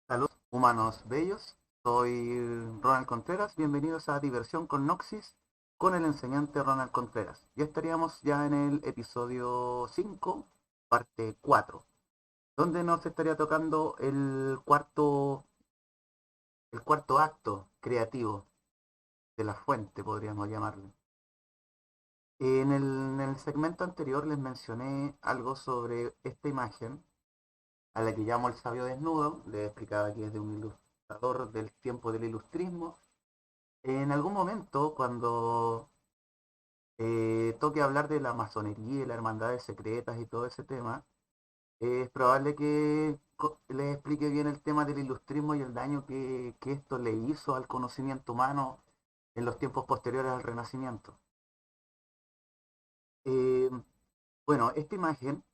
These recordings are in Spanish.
Saludos, humanos bellos. Soy Ronald Contreras. Bienvenidos a Diversión con Noxis con el enseñante Ronald Contreras. Ya estaríamos ya en el episodio 5, parte 4, donde nos estaría tocando el cuarto acto creativo de la fuente, podríamos llamarlo. En el segmento anterior les mencioné algo sobre esta imagen, a la que llamo el sabio desnudo. Les explicaba que es de un ilustrador del tiempo del ilustrismo. En algún momento, cuando toque hablar de la masonería y las hermandades secretas y todo ese tema, es probable que les explique bien el tema del ilustrismo y el daño que esto le hizo al conocimiento humano en los tiempos posteriores al Renacimiento. Eh, bueno, esta imagen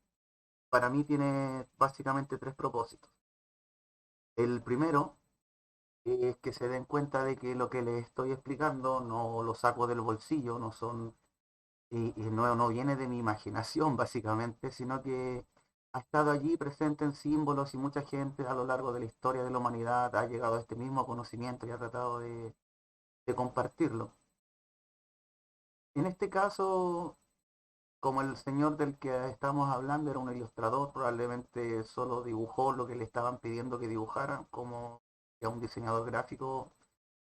para mí tiene básicamente tres propósitos. El primero es que se den cuenta de que lo que les estoy explicando no lo saco del bolsillo, no son y no viene de mi imaginación básicamente, sino que ha estado allí presente en símbolos y mucha gente a lo largo de la historia de la humanidad ha llegado a este mismo conocimiento y ha tratado de compartirlo. En este caso, como el señor del que estamos hablando era un ilustrador, probablemente solo dibujó lo que le estaban pidiendo que dibujara, como ya un diseñador gráfico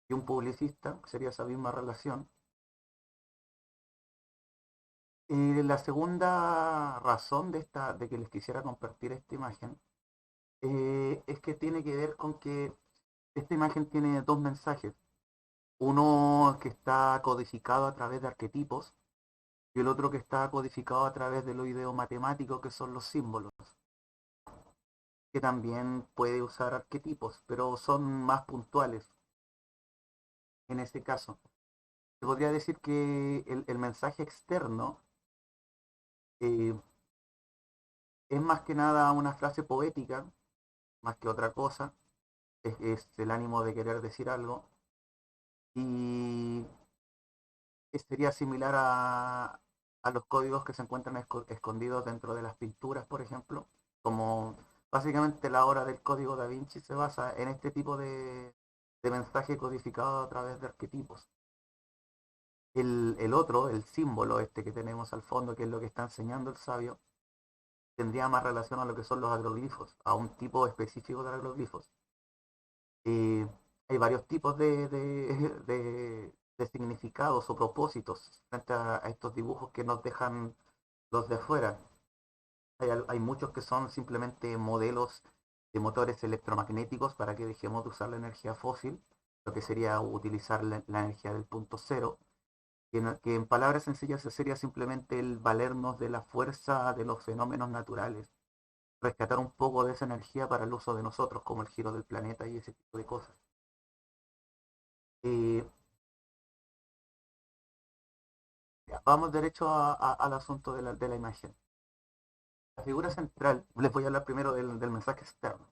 y un publicista, sería esa misma relación. La segunda razón de que les quisiera compartir esta imagen es que tiene que ver con que esta imagen tiene dos mensajes. Uno que está codificado a través de arquetipos y el otro que está codificado a través de lo ideomatemático, que son los símbolos, que también puede usar arquetipos, pero son más puntuales en este caso. Se podría decir que el mensaje externo eh, es más que nada una frase poética, más que otra cosa, es el ánimo de querer decir algo, y sería similar a los códigos que se encuentran escondidos dentro de las pinturas, por ejemplo, como básicamente la obra del código da Vinci se basa en este tipo de mensaje codificado a través de arquetipos. El otro, el símbolo este que tenemos al fondo, que es lo que está enseñando el sabio, tendría más relación a lo que son los agroglifos, a un tipo específico de agroglifos. Eh, Hay varios tipos de significados o propósitos frente a estos dibujos que nos dejan los de afuera. Hay muchos que son simplemente modelos de motores electromagnéticos para que dejemos de usar la energía fósil, lo que sería utilizar la energía del punto cero, que en palabras sencillas sería simplemente el valernos de la fuerza de los fenómenos naturales, rescatar un poco de esa energía para el uso de nosotros, como el giro del planeta y ese tipo de cosas. Eh, Vamos derecho al asunto de la imagen. La figura central, les voy a hablar primero del mensaje externo.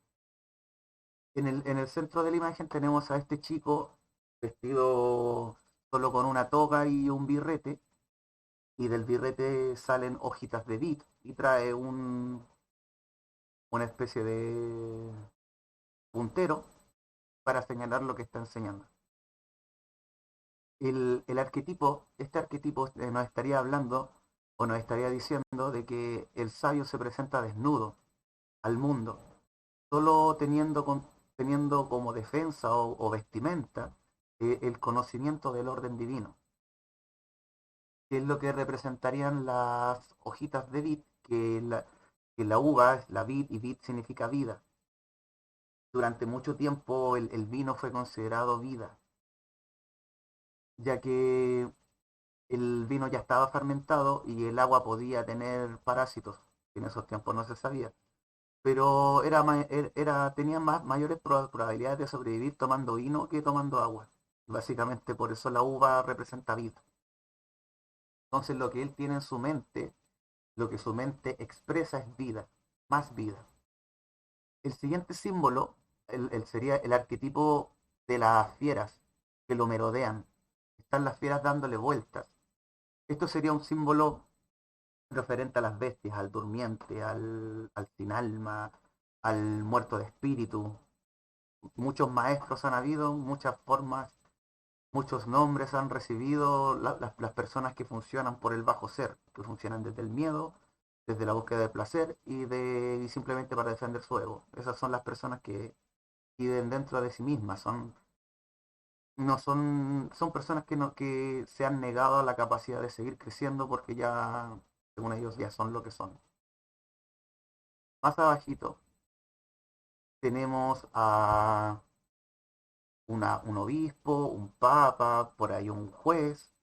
En el centro de la imagen tenemos a este chico vestido solo con una toga y un birrete, y del birrete salen hojitas de vid y trae una especie de puntero para señalar lo que está enseñando. Este arquetipo nos estaría hablando o nos estaría diciendo de que el sabio se presenta desnudo al mundo, solo teniendo como defensa o vestimenta el conocimiento del orden divino, que es lo que representarían las hojitas de vid, que la uva es la vid y vid significa vida. Durante mucho tiempo el vino fue considerado vida, ya que el vino ya estaba fermentado y el agua podía tener parásitos, que en esos tiempos no se sabía, pero tenía mayores probabilidades de sobrevivir tomando vino que tomando agua. Básicamente por eso la uva representa vida. Entonces lo que él tiene en su mente, lo que su mente expresa es vida, más vida. El siguiente símbolo sería el arquetipo de las fieras que lo merodean. Están las fieras dándole vueltas. Esto sería un símbolo referente a las bestias, al durmiente, al sin alma, al muerto de espíritu. muchos maestros han habido, muchas formas, muchos nombres han recibido las personas que funcionan por el bajo ser, que funcionan desde el miedo, desde la búsqueda de placer y simplemente para defender su ego. Esas son las personas que viven dentro de sí mismas, no son, son personas que, no, que se han negado a la capacidad de seguir creciendo porque ya, según ellos, ya son lo que son. Más abajito tenemos a un obispo, un papa, por ahí un juez,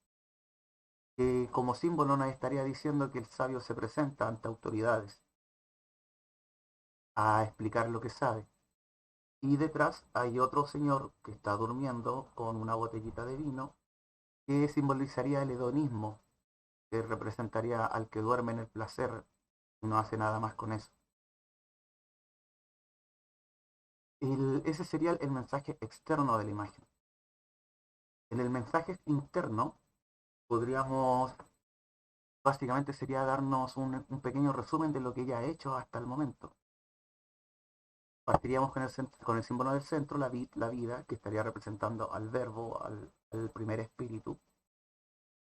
que como símbolo nos estaría diciendo que el sabio se presenta ante autoridades a explicar lo que sabe. Y detrás hay otro señor que está durmiendo con una botellita de vino que simbolizaría el hedonismo, que representaría al que duerme en el placer y no hace nada más con eso. Ese sería el mensaje externo de la imagen. En el mensaje interno podríamos, básicamente sería darnos un pequeño resumen de lo que ella ha hecho hasta el momento. Partiríamos con el símbolo del centro, la vida, que estaría representando al verbo, al primer espíritu.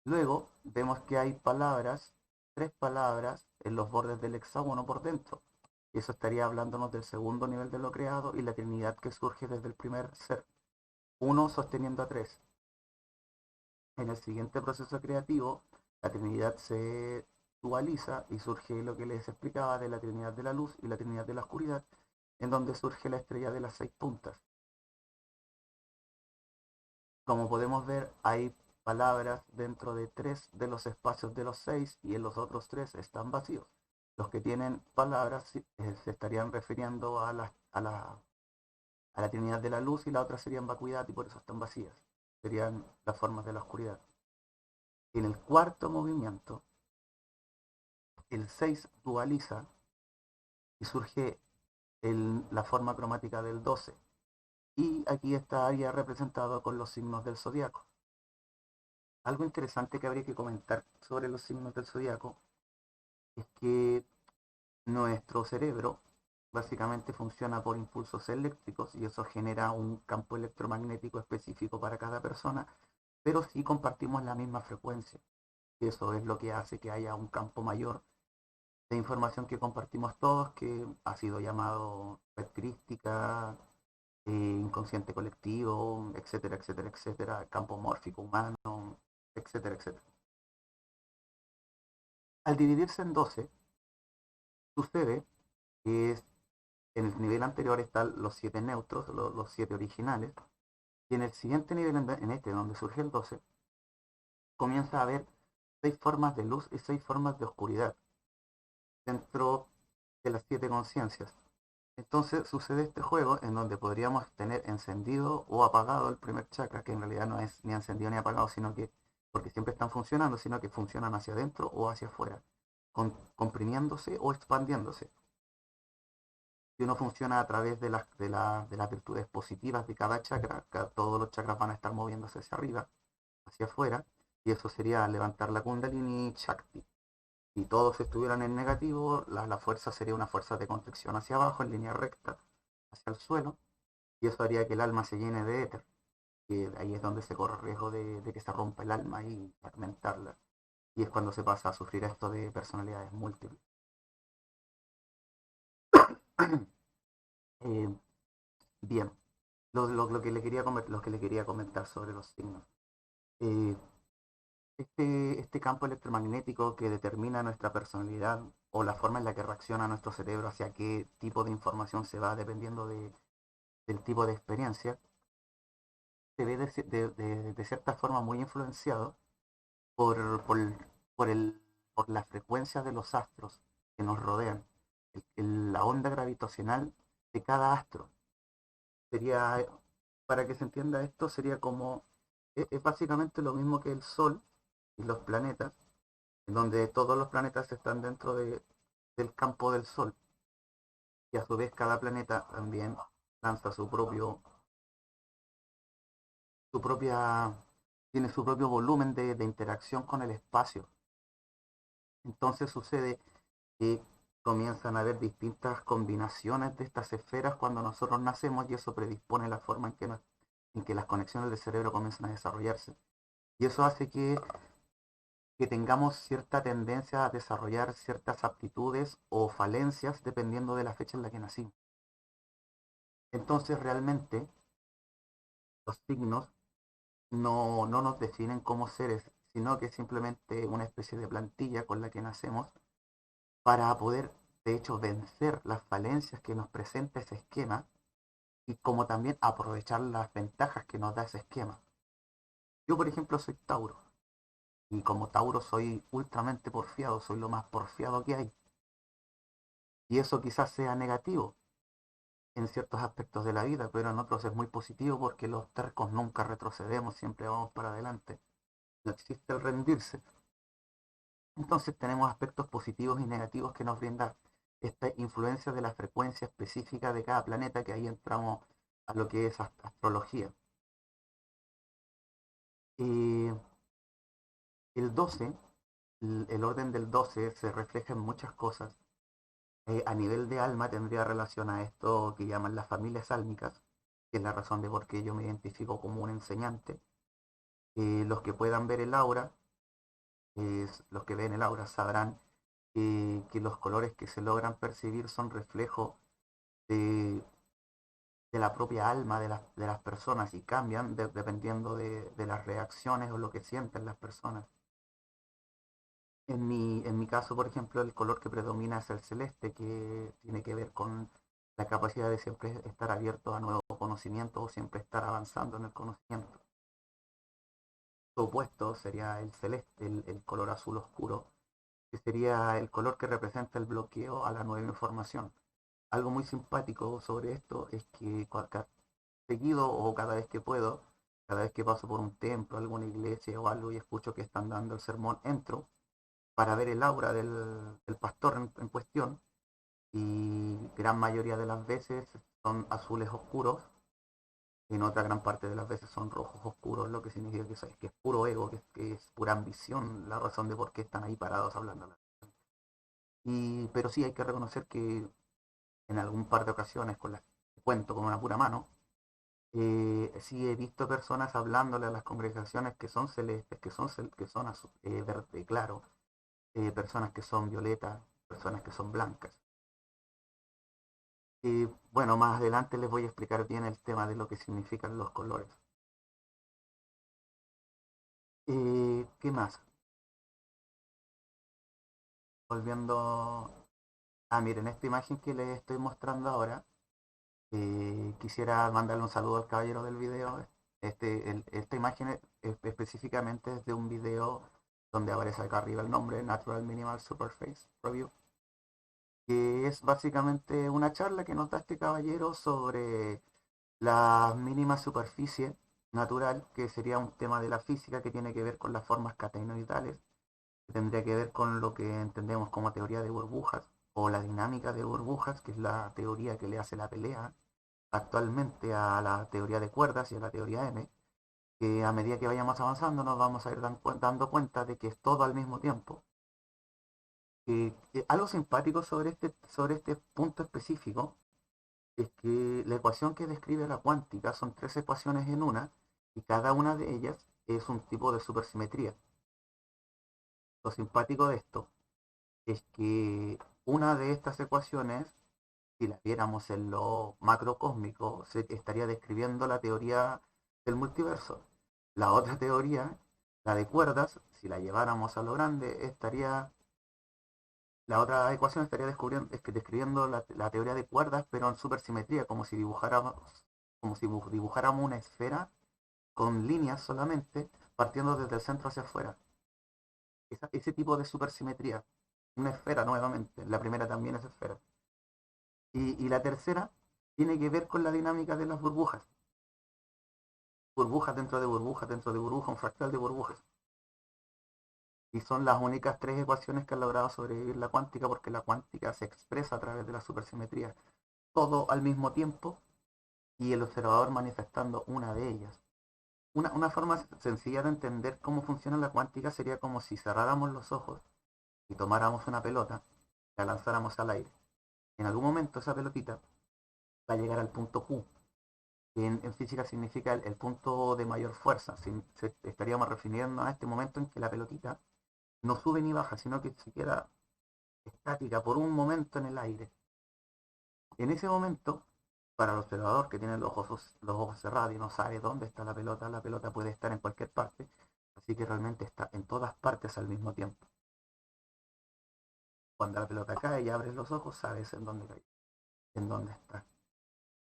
Luego vemos que hay palabras, tres palabras en los bordes del hexágono por dentro. Y eso estaría hablándonos del segundo nivel de lo creado y la Trinidad que surge desde el primer ser. Uno sosteniendo a tres. En el siguiente proceso creativo, la Trinidad se dualiza y surge lo que les explicaba de la Trinidad de la luz y la Trinidad de la oscuridad, en donde surge la estrella de las seis puntas. Como podemos ver, hay palabras dentro de tres de los espacios de los seis y en los otros tres están vacíos. Los que tienen palabras se estarían refiriendo a la Trinidad de la luz y la otra serían vacuidad y por eso están vacías. Serían las formas de la oscuridad. En el cuarto movimiento, el 6 dualiza y surge la forma cromática del 12. Y aquí estaría representado con los signos del zodiaco. Algo interesante que habría que comentar sobre los signos del zodiaco es que nuestro cerebro básicamente funciona por impulsos eléctricos y eso genera un campo electromagnético específico para cada persona, pero sí compartimos la misma frecuencia. Y eso es lo que hace que haya un campo mayor de información que compartimos todos, que ha sido llamado característica, inconsciente colectivo, etcétera, etcétera, etcétera, campo mórfico humano, etcétera, etcétera. Al dividirse en 12, sucede que en el nivel anterior están los 7 neutros, los 7 originales, y en el siguiente nivel, en este donde surge el 12, comienza a haber 6 formas de luz y 6 formas de oscuridad dentro de las 7 conciencias. Entonces sucede este juego en donde podríamos tener encendido o apagado el primer chakra, que en realidad no es ni encendido ni apagado, sino que, porque siempre están funcionando, sino que funcionan hacia adentro o hacia afuera, comprimiéndose o expandiéndose. Si uno funciona a través de las virtudes positivas de cada chakra, todos los chakras van a estar moviéndose hacia arriba, hacia afuera, y eso sería levantar la Kundalini Shakti. Si todos estuvieran en negativo, la fuerza sería una fuerza de constricción hacia abajo, en línea recta, hacia el suelo, y eso haría que el alma se llene de éter. Y ahí es donde se corre el riesgo de que se rompa el alma y fragmentarla. Y es cuando se pasa a sufrir esto de personalidades múltiples. Eh, bien, lo que le quería lo que le quería comentar sobre los signos. Eh, este campo electromagnético que determina nuestra personalidad o la forma en la que reacciona nuestro cerebro hacia qué tipo de información se va dependiendo del tipo de experiencia, se ve de cierta forma muy influenciado por, por, por, por la frecuencia de los astros que nos rodean. La onda gravitacional de cada astro sería, para que se entienda esto, sería como, es básicamente lo mismo que el Sol y los planetas, en donde todos los planetas están dentro del campo del Sol, y a su vez cada planeta también lanza su propia, tiene su propio volumen de interacción con el espacio. Entonces sucede que comienzan a haber distintas combinaciones de estas esferas cuando nosotros nacemos y eso predispone la forma en que las conexiones del cerebro comienzan a desarrollarse. Y eso hace que tengamos cierta tendencia a desarrollar ciertas aptitudes o falencias dependiendo de la fecha en la que nacimos. Entonces realmente los signos no nos definen como seres, sino que es simplemente una especie de plantilla con la que nacemos para poder, de hecho, vencer las falencias que nos presenta ese esquema y como también aprovechar las ventajas que nos da ese esquema. Yo, por ejemplo, soy Tauro y como Tauro soy ultramente porfiado, soy lo más porfiado que hay. Y eso quizás sea negativo en ciertos aspectos de la vida, pero en otros es muy positivo porque los tercos nunca retrocedemos, siempre vamos para adelante. No existe el rendirse. Entonces tenemos aspectos positivos y negativos que nos brinda esta influencia de la frecuencia específica de cada planeta, que ahí entramos a lo que es astrología. Eh, el 12, el orden del 12 se refleja en muchas cosas. A nivel de alma tendría relación a esto que llaman las familias álmicas, que es la razón de por qué yo me identifico como un enseñante. Los que puedan ver el aura, los que ven el aura sabrán que los colores que se logran percibir son reflejo de, de la propia alma de las personas y cambian dependiendo de las reacciones o lo que sienten las personas. En mi caso, por ejemplo, el color que predomina es el celeste, que tiene que ver con la capacidad de siempre estar abierto a nuevos conocimientos o siempre estar avanzando en el conocimiento. Su opuesto sería el celeste, el color azul oscuro, que sería el color que representa el bloqueo a la nueva información. Algo muy simpático sobre esto es que seguido o cada vez que puedo, cada vez que paso por un templo, alguna iglesia o algo y escucho que están dando el sermón, entro para ver el aura del pastor en cuestión y gran mayoría de las veces son azules oscuros y en otra gran parte de las veces son rojos oscuros, lo que significa que es puro ego, que es pura ambición, la razón de por qué están ahí parados hablando. Pero sí hay que reconocer que en algún par de ocasiones, con las que cuento con una pura mano, sí he visto personas hablándole a las congregaciones que son celestes, que son verde claro, personas que son violetas, personas que son blancas. Y bueno, más adelante les voy a explicar bien el tema de lo que significan los colores. ¿Qué más? Volviendo miren, esta imagen que les estoy mostrando ahora, quisiera mandarle un saludo al caballero del video. Esta imagen específicamente es de un video donde aparece acá arriba el nombre, Natural Minimal Superface Review, que es básicamente una charla que nos da este caballero sobre la mínima superficie natural, que sería un tema de la física que tiene que ver con las formas catenoidales, que tendría que ver con lo que entendemos como teoría de burbujas o la dinámica de burbujas, que es la teoría que le hace la pelea actualmente a la teoría de cuerdas y a la teoría M, que a medida que vayamos avanzando nos vamos a ir dando cuenta de que es todo al mismo tiempo. Algo simpático sobre este punto específico es que la ecuación que describe la cuántica son tres ecuaciones en una y cada una de ellas es un tipo de supersimetría. Lo simpático de esto es que una de estas ecuaciones, si la viéramos en lo macrocósmico, se estaría describiendo la teoría del multiverso. La otra teoría, la de cuerdas, si la lleváramos a lo grande, la otra ecuación estaría describiendo la teoría de cuerdas, pero en supersimetría, como si dibujáramos una esfera con líneas solamente, partiendo desde el centro hacia afuera. Ese tipo de supersimetría, una esfera nuevamente, la primera también es esfera. Y la tercera tiene que ver con la dinámica de las burbujas. Burbujas dentro de burbujas dentro de burbujas, un fractal de burbujas. Y son las únicas tres ecuaciones que han logrado sobrevivir la cuántica porque la cuántica se expresa a través de la supersimetría. Todo al mismo tiempo y el observador manifestando una de ellas. Una forma sencilla de entender cómo funciona la cuántica sería como si cerráramos los ojos y tomáramos una pelota, la lanzáramos al aire. En algún momento esa pelotita va a llegar al punto Q, que en física significa el punto de mayor fuerza. Estaríamos refiriendo a este momento en que la pelotita no sube ni baja, sino que se queda estática por un momento en el aire. En ese momento, para el observador que tiene los ojos cerrados y no sabe dónde está la pelota puede estar en cualquier parte, así que realmente está en todas partes al mismo tiempo. Cuando la pelota cae y abres los ojos, sabes en dónde cae, en dónde está.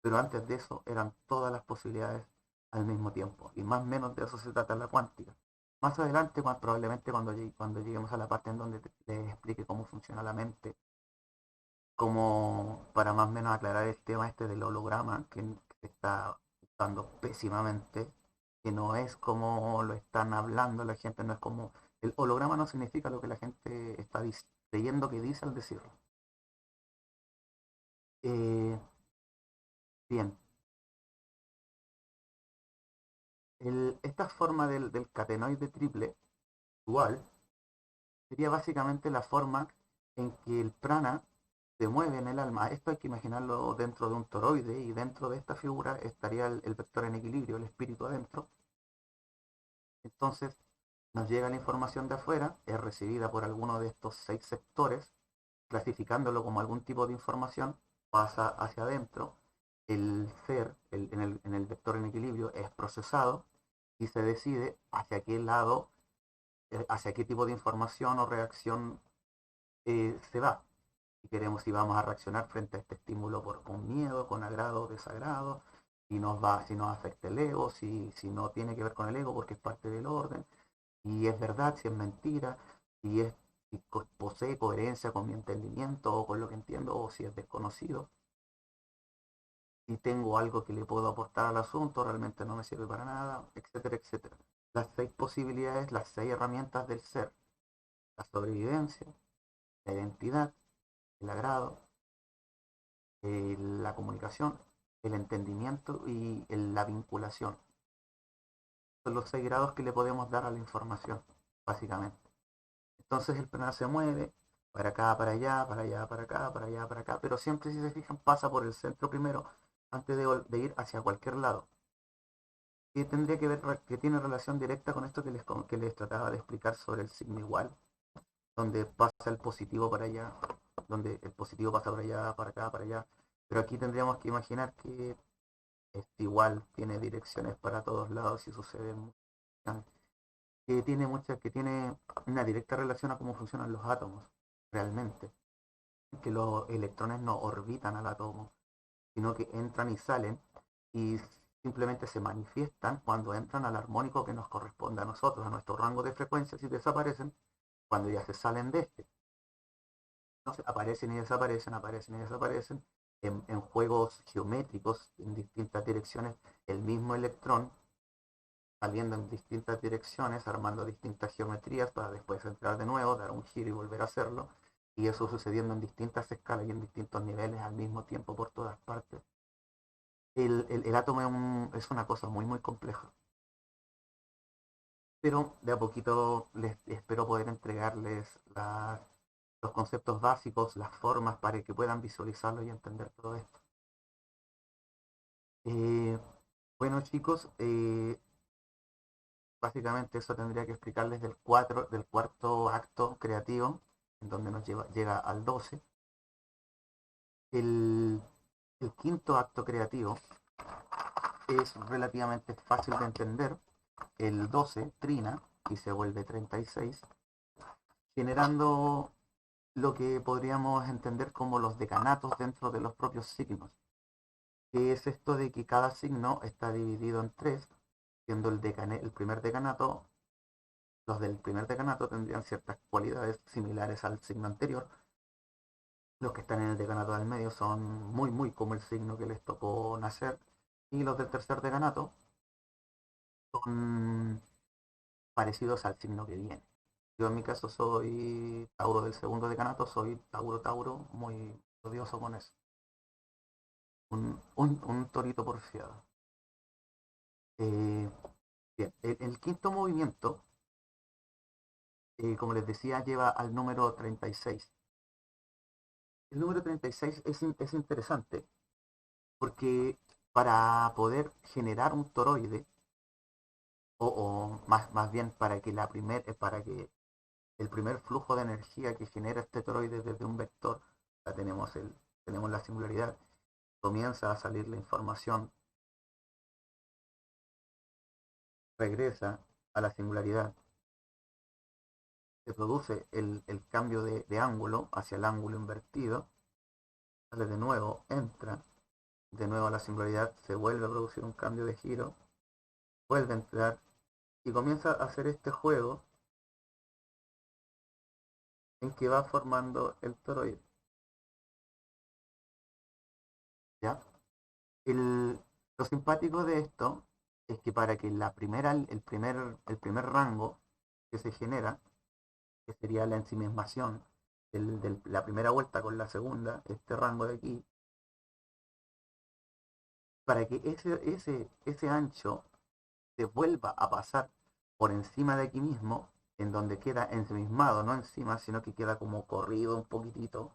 Pero antes de eso eran todas las posibilidades al mismo tiempo. Y más o menos de eso se trata la cuántica. Más adelante, probablemente cuando lleguemos a la parte en donde les explique cómo funciona la mente, como para más o menos aclarar el tema este del holograma, que se está usando pésimamente, que no es como lo están hablando la gente, no es como... El holograma no significa lo que la gente está creyendo que dice al decirlo. Eh, bien, esta forma del catenoide triple dual sería básicamente la forma en que el prana se mueve en el alma. Esto hay que imaginarlo dentro de un toroide y dentro de esta figura estaría el vector en equilibrio, el espíritu adentro. Entonces nos llega la información de afuera, es recibida por alguno de estos 6 sectores, clasificándolo como algún tipo de información, pasa hacia adentro, el ser en el vector en equilibrio es procesado y se decide hacia qué lado, hacia qué tipo de información o reacción se va. Si queremos, si vamos a reaccionar frente a este estímulo con miedo, con agrado o desagrado, si nos afecta el ego, si no tiene que ver con el ego porque es parte del orden, si es verdad, si es mentira, si posee coherencia con mi entendimiento o con lo que entiendo, o si es desconocido, si tengo algo que le puedo aportar al asunto, realmente no me sirve para nada, etcétera, etcétera. Las 6 posibilidades, las 6 herramientas del ser: la sobrevivencia, la identidad, el agrado, la comunicación, el entendimiento y la vinculación. Son los 6 grados que le podemos dar a la información, básicamente. Entonces el prana se mueve para acá, para allá, para allá, para acá, para allá, para acá, pero siempre, si se fijan, pasa por el centro primero antes de ir hacia cualquier lado. Y tendría que ver, que tiene relación directa con esto que les trataba de explicar sobre el signo igual, donde pasa el positivo para allá, donde el positivo pasa para allá, para acá, para allá. Pero aquí tendríamos que imaginar que este igual tiene direcciones para todos lados y sucede que tiene una directa relación a cómo funcionan los átomos realmente, que los electrones no orbitan al átomo, sino que entran y salen y simplemente se manifiestan cuando entran al armónico que nos corresponde a nosotros, a nuestro rango de frecuencias, y desaparecen cuando ya se salen de este. Entonces aparecen y desaparecen en juegos geométricos en distintas direcciones, el mismo electrón saliendo en distintas direcciones, armando distintas geometrías para después entrar de nuevo, dar un giro y volver a hacerlo, y eso sucediendo en distintas escalas y en distintos niveles al mismo tiempo por todas partes. El átomo es una cosa muy, muy compleja, pero de a poquito les espero poder entregarles los conceptos básicos, las formas para que puedan visualizarlo y entender todo esto. Eh, bueno chicos, básicamente eso tendría que explicarles del cuarto acto creativo, en donde llega al 12. El, el quinto acto creativo es relativamente fácil de entender. El 12 trina y se vuelve 36, generando lo que podríamos entender como los decanatos dentro de los propios signos, que es esto de que cada signo está dividido en 3, siendo el primer decanato. Los del primer decanato tendrían ciertas cualidades similares al signo anterior. Los que están en el decanato del medio son muy, muy como el signo que les tocó nacer. Y los del tercer decanato son parecidos al signo que viene. Yo en mi caso soy Tauro del segundo decanato, soy Tauro, muy odioso con eso. Un torito porfiado. Eh, bien, el quinto movimiento, como les decía, lleva al número 36. El número 36 es interesante porque para poder generar un toroide, o más bien para que el primer flujo de energía que genera este toroide desde un vector, ya tenemos la singularidad, comienza a salir la información, regresa a la singularidad, se produce el cambio de ángulo hacia el ángulo invertido, sale de nuevo, entra de nuevo a la singularidad, se vuelve a producir un cambio de giro, vuelve a entrar y comienza a hacer este juego en que va formando el toroide. ¿Ya? Lo simpático de esto es que para que el primer rango que se genera, que sería la ensimismación de la primera vuelta con la segunda, este rango de aquí, para que ese ancho se vuelva a pasar por encima de aquí mismo, en donde queda ensimismado, no encima, sino que queda como corrido un poquitito,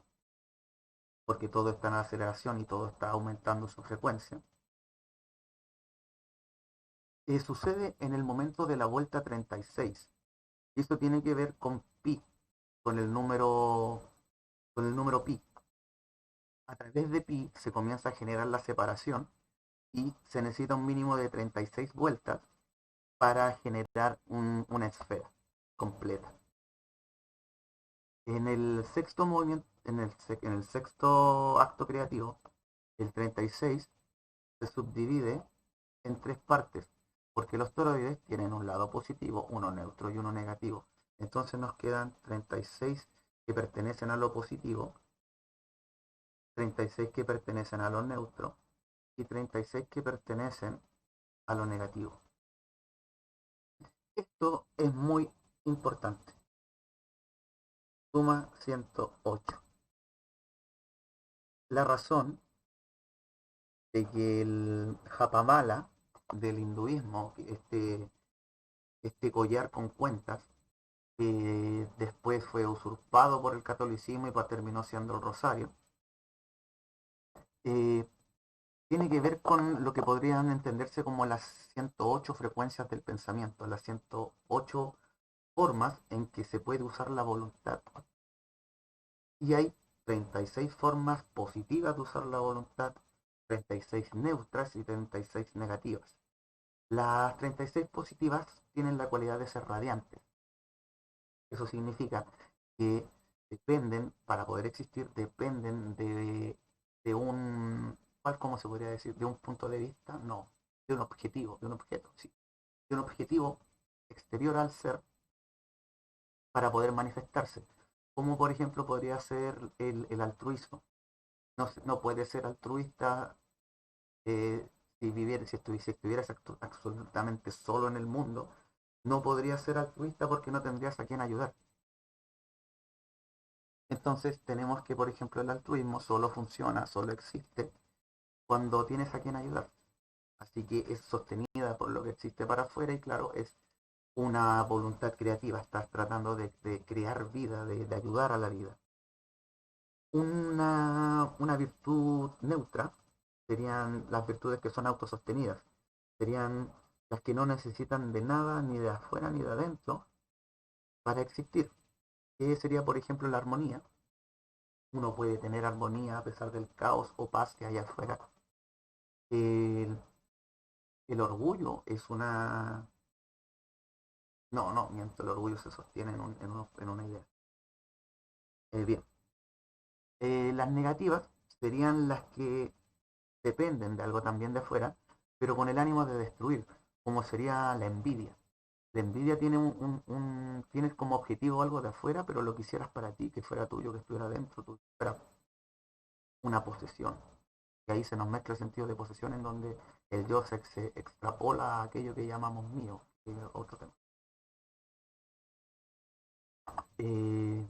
porque todo está en aceleración y todo está aumentando su frecuencia. Sucede en el momento de la vuelta 36. Y esto tiene que ver con pi, con con el número pi. A través de pi se comienza a generar la separación y se necesita un mínimo de 36 vueltas para generar una esfera completa. En el sexto movimiento, en el sexto acto creativo, el 36 se subdivide en tres partes, porque los toroides tienen un lado positivo, uno neutro y uno negativo. Entonces nos quedan 36 que pertenecen a lo positivo, 36 que pertenecen a lo neutro y 36 que pertenecen a lo negativo. Esto es muy importante. Suma 108. La razón de que el Japamala del hinduismo, este collar con cuentas, después fue usurpado por el catolicismo y terminó siendo el rosario, eh, tiene que ver con lo que podrían entenderse como las 108 frecuencias del pensamiento, las 108 formas en que se puede usar la voluntad. Y hay 36 formas positivas de usar la voluntad, 36 neutras y 36 negativas. Las 36 positivas tienen la cualidad de ser radiantes. Eso significa que dependen, para poder existir, dependen de un, ¿cómo se podría decir? De un punto de vista, no, de un objetivo, de un objeto, sí, de un objetivo exterior al ser para poder manifestarse. Como por ejemplo podría ser el altruismo. No puede ser altruista si estuvieras absolutamente solo en el mundo, no podrías ser altruista porque no tendrías a quien ayudar. Entonces tenemos que, por ejemplo, el altruismo solo funciona, solo existe cuando tienes a quien ayudar. Así que es sostenida por lo que existe para afuera y claro, es una voluntad creativa, estás tratando de crear vida, de ayudar a la vida. Una virtud neutra serían las virtudes que son autosostenidas, serían las que no necesitan de nada, ni de afuera ni de adentro, para existir. Que sería, por ejemplo, la armonía. Uno puede tener armonía a pesar del caos o paz que hay afuera. El, el orgullo es una... No, miento, el orgullo se sostiene en una idea. Bien, las negativas serían las que dependen de algo también de afuera, pero con el ánimo de destruir, como sería la envidia. La envidia tiene tienes como objetivo algo de afuera, pero lo quisieras para ti, que fuera tuyo, que estuviera dentro, tuyo, fuera una posesión. Y ahí se nos mezcla el sentido de posesión en donde el yo se extrapola a aquello que llamamos mío, que es otro tema. Eh,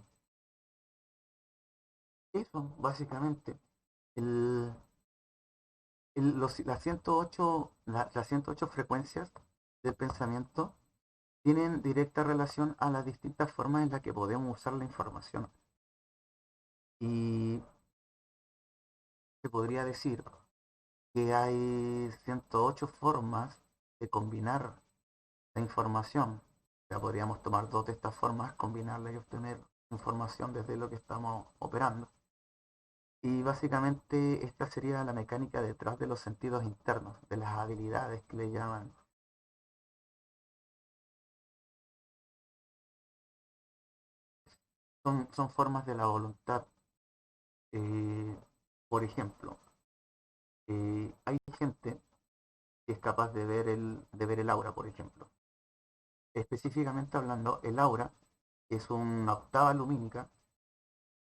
Eso, básicamente. El, las 108, las 108 frecuencias del pensamiento tienen directa relación a las distintas formas en las que podemos usar la información. Y se podría decir que hay 108 formas de combinar la información. Ya podríamos tomar dos de estas formas, combinarla y obtener información desde lo que estamos operando. Y básicamente esta sería la mecánica detrás de los sentidos internos, de las habilidades que le llaman. Son formas de la voluntad. Eh, por ejemplo, hay gente que es capaz de ver el aura, por ejemplo. Específicamente hablando, el aura es una octava lumínica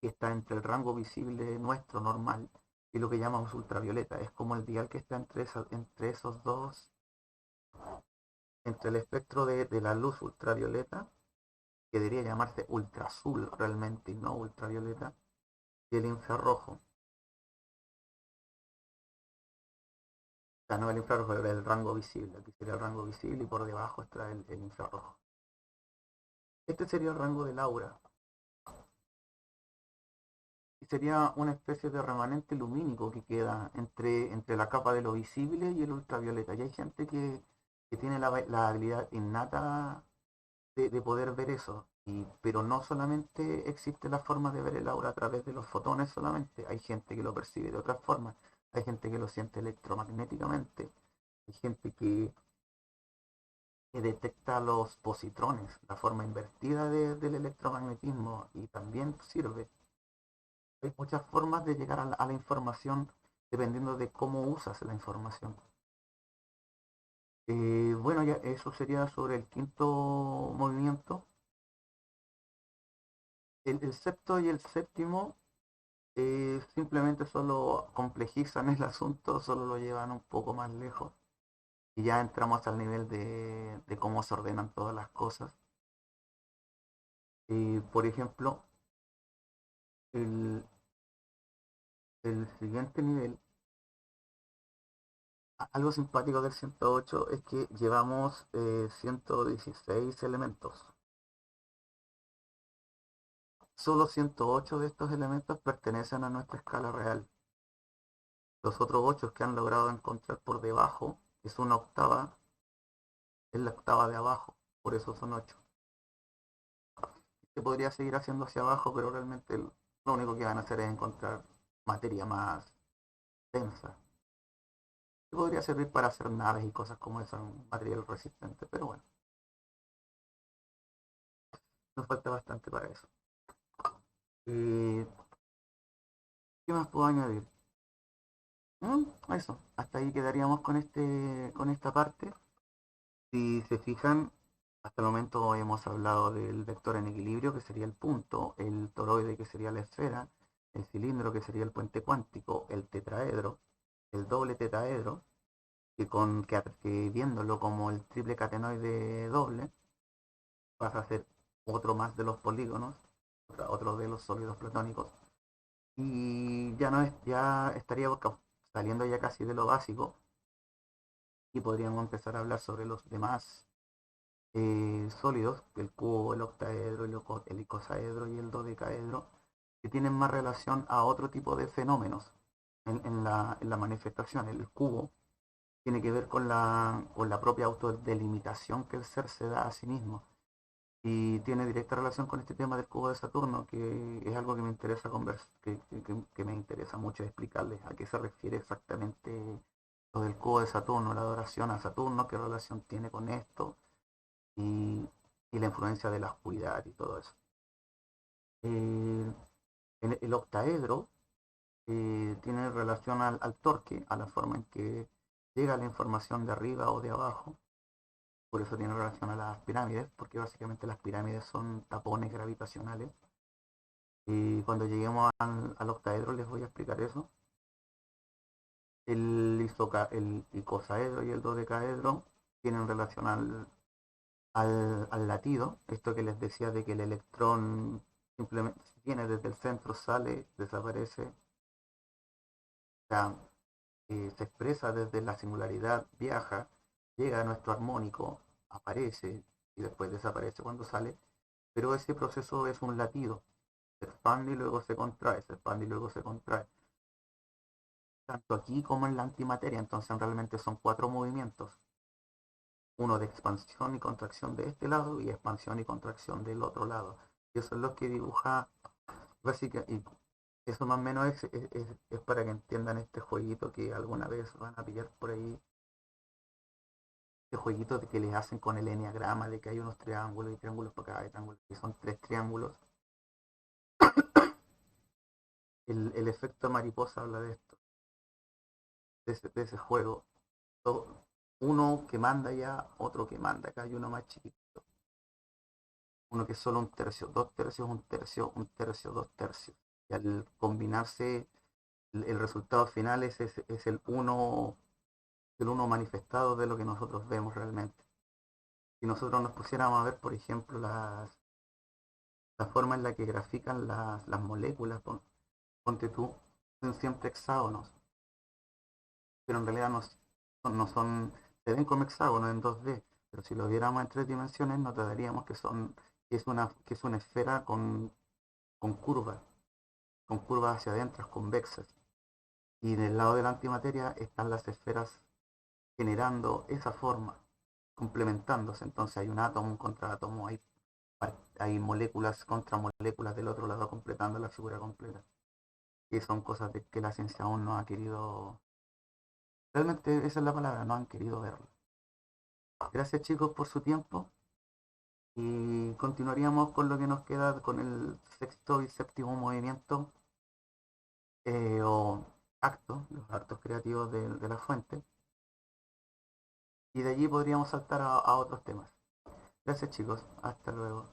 que está entre el rango visible nuestro normal y lo que llamamos ultravioleta. Es como el dial que está entre esos dos, entre el espectro de la luz ultravioleta, que debería llamarse ultraazul realmente y no ultravioleta, y el infrarrojo. O sea, no el infrarrojo, era el rango visible. Aquí sería el rango visible y por debajo está el infrarrojo. Este sería el rango del aura. Y sería una especie de remanente lumínico que queda entre la capa de lo visible y el ultravioleta. Y hay gente que tiene la habilidad innata de poder ver eso. Pero no solamente existe la forma de ver el aura a través de los fotones solamente, hay gente que lo percibe de otras formas, hay gente que lo siente electromagnéticamente, hay gente que detecta los positrones, la forma invertida del electromagnetismo y también sirve. Hay muchas formas de llegar a la información dependiendo de cómo usas la información. Bueno, ya eso sería sobre el quinto movimiento. El sexto y el séptimo simplemente solo complejizan el asunto, solo lo llevan un poco más lejos. Y ya entramos al nivel de cómo se ordenan todas las cosas. Por ejemplo, el, el siguiente nivel, algo simpático del 108 es que llevamos 116 elementos. Solo 108 de estos elementos pertenecen a nuestra escala real. Los otros 8 que han logrado encontrar por debajo es una octava, es la octava de abajo, por eso son 8. Se podría seguir haciendo hacia abajo, pero realmente lo único que van a hacer es encontrar materia más densa. Que podría servir para hacer naves y cosas como eso, un material resistente, pero bueno, nos falta bastante para eso. Eh, ¿Qué más puedo añadir? Eso, hasta ahí quedaríamos con esta parte. Si se fijan, hasta el momento hemos hablado del vector en equilibrio, que sería el punto, el toroide, que sería la esfera, el cilindro, que sería el puente cuántico, el tetraedro, el doble tetraedro, que viéndolo como el triple catenoide doble, pasa a ser otro más de los polígonos, otro de los sólidos platónicos, y ya no es, ya estaría saliendo ya casi de lo básico, y podríamos empezar a hablar sobre los demás sólidos, el cubo, el octaedro, el icosaedro y el dodecaedro, que tienen más relación a otro tipo de fenómenos en la manifestación. El cubo tiene que ver con la propia autodelimitación que el ser se da a sí mismo. Y tiene directa relación con este tema del cubo de Saturno, que es algo que me interesa que me interesa mucho explicarles a qué se refiere exactamente lo del cubo de Saturno, la adoración a Saturno, qué relación tiene con esto, y, y la influencia de la oscuridad y todo eso. Eh, el octaedro tiene relación al torque, a la forma en que llega la información de arriba o de abajo. Por eso tiene relación a las pirámides, porque básicamente las pirámides son tapones gravitacionales. Y cuando lleguemos al octaedro les voy a explicar eso. El icosaedro y el dodecaedro tienen relación al latido, esto que les decía de que el electrón simplemente viene desde el centro, sale, desaparece, o sea, se expresa desde la singularidad, viaja, llega a nuestro armónico, aparece y después desaparece cuando sale, pero ese proceso es un latido, se expande y luego se contrae, se expande y luego se contrae. tanto aquí como en la antimateria. Entonces realmente son 4 movimientos, uno de expansión y contracción de este lado y expansión y contracción del otro lado. Y eso es lo que dibuja básicamente, y eso más o menos es para que entiendan este jueguito que alguna vez van a pillar por ahí, este jueguito de que les hacen con el enneagrama, de que hay unos triángulos y triángulos para cada triángulo, y son 3 triángulos. El efecto mariposa habla de esto, de ese juego. Uno que manda ya, otro que manda acá, hay uno más chiquito, uno que es solo un tercio, 2 tercios, un tercio, un tercio, 2 tercios. Y al combinarse, el resultado final es el uno manifestado de lo que nosotros vemos realmente. Si nosotros nos pusiéramos a ver, por ejemplo, la forma en la que grafican las moléculas, ponte tú, son siempre hexágonos, pero en realidad no son, se ven como hexágonos en 2D, pero si lo viéramos en 3 dimensiones, nos daríamos que es una esfera con curvas hacia adentro, convexas. Y del lado de la antimateria están las esferas generando esa forma, complementándose. Entonces hay un átomo, un contraátomo, hay moléculas contra moléculas del otro lado completando la figura completa. Y son cosas de que la ciencia aún no ha querido, realmente esa es la palabra, no han querido verlo. Gracias chicos por su tiempo y continuaríamos con lo que nos queda con el sexto y séptimo movimiento o acto, los actos creativos de la fuente. Y de allí podríamos saltar a otros temas. Gracias chicos, hasta luego.